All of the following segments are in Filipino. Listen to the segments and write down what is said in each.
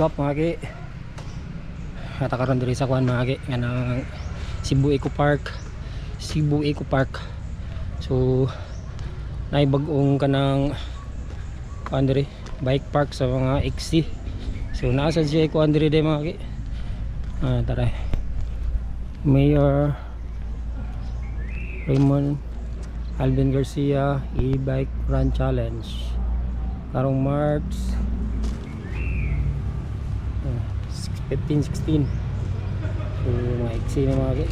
up mga ki? Natakaroon diri sa kuan mga ki nga ng Cebu Eco Park. Cebu Eco Park. So naibag-ong kanang kuan diri bike park sa mga XC. So nasa siya kuan diri day mga ki. Tara. Mayor Raymond Alvin Garcia e-bike run challenge karong March 15-16. So mga XC na mga ki.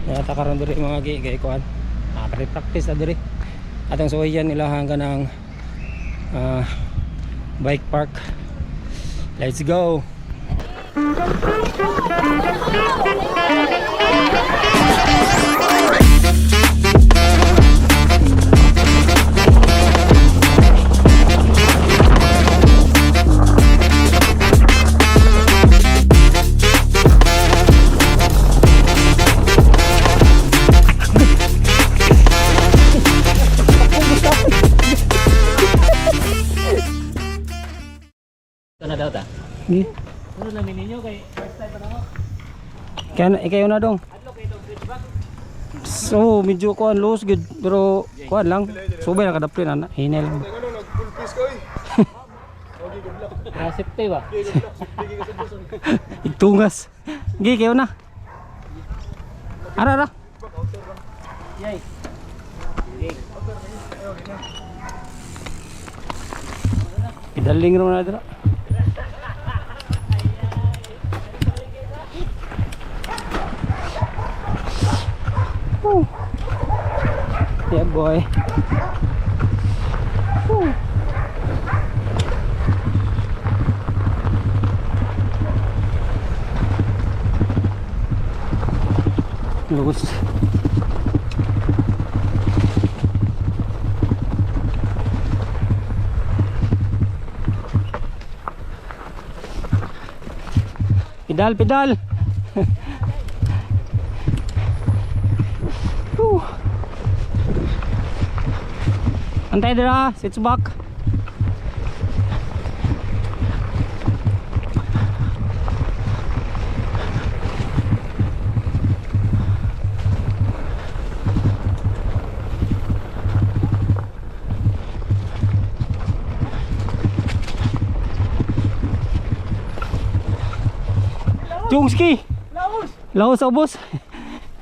Natakaroon diri mga ki kay kuan. Practice na diri. Atong suwayan nila hanggang ng bike park. Let's go. Na daw ta. Gi. Ano namin ninyo kay first time pa na ako. Kaya ikaw na dong. Adlo kay dog bridge back. So medyo kuan loose good pero kuan lang. Subay na kadapli na hinel. Ano nag-full piece ko eh. Safety ba? Igtungas. Gi kayo na. Ara. Yay. Idaling ro na dira. Yeah boy. Loose. Pedal. Antay dira, sits back. Jungski. Laos sa ubos.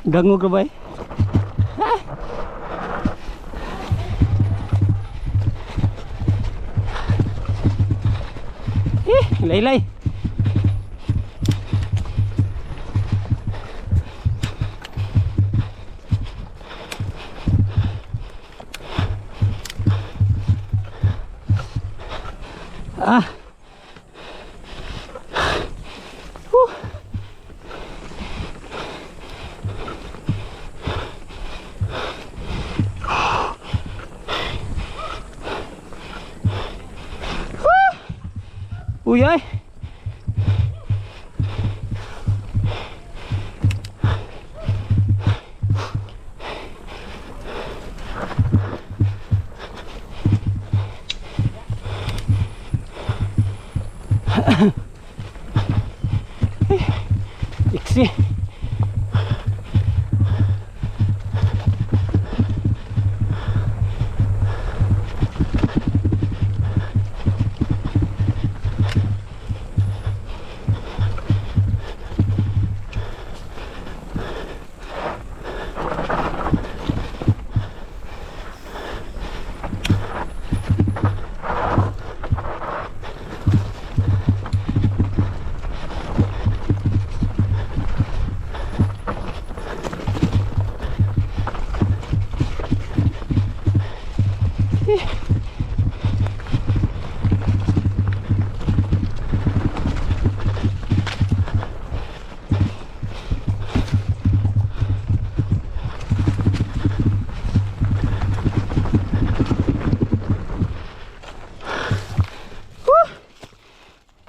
Gangog ra bay. Laylay. Uyay. Iksi.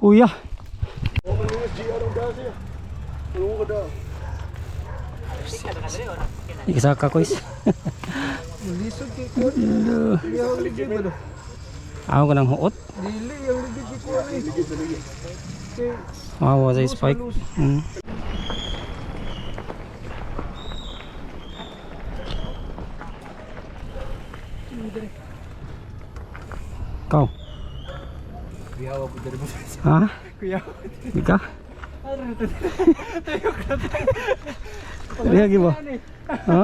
Uya. Isa ka kois. Lisod kay ko. Iya ligid ba do? Ako ka ng huot. Dili, ang ligid ko na eh. Okay. Mawa sa spike. Kau. Kuyawa ko dali mo. Ha? Kuyawa. Di ka? Ano ito? Tayo ka na. Lihat gitu. Ha?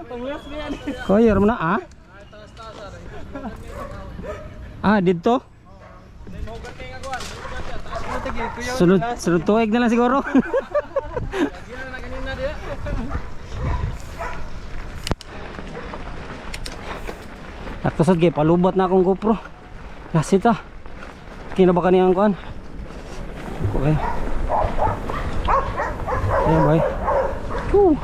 Panglas na yan. Koyer mo na ah? Ah, dito? Sunod tuig na lang siguro. Natusod kay palubot na akong GoPro. Nasita. Kinabakan niya ang kuan. Okay. Ayan boy. Woo.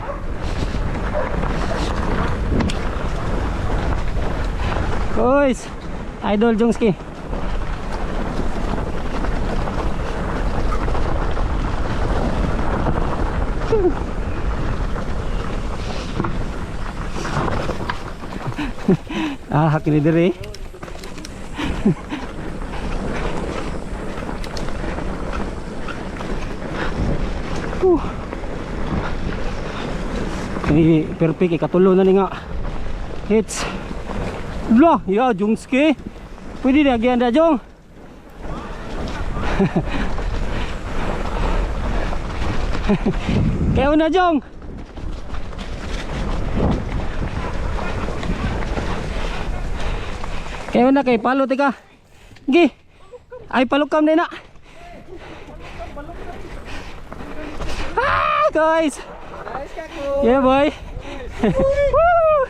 Guys, Idol Jungski. Ah, kini diri. Ini perfect ikatulo na ni nga hits. Lah, ya Jungski. Pwede na agyan da Jong. Kayo na Jong. Kayo na kay palo tika. Gi. Ay palukam din na. Ah, guys. Yeah boy. Woo.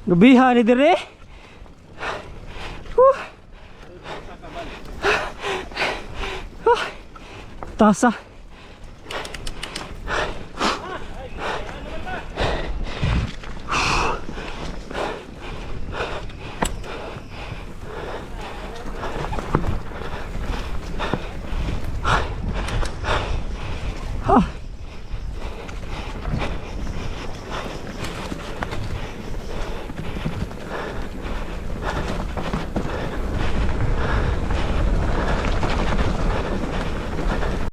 Gabihan ni dire. Tasa. Ah.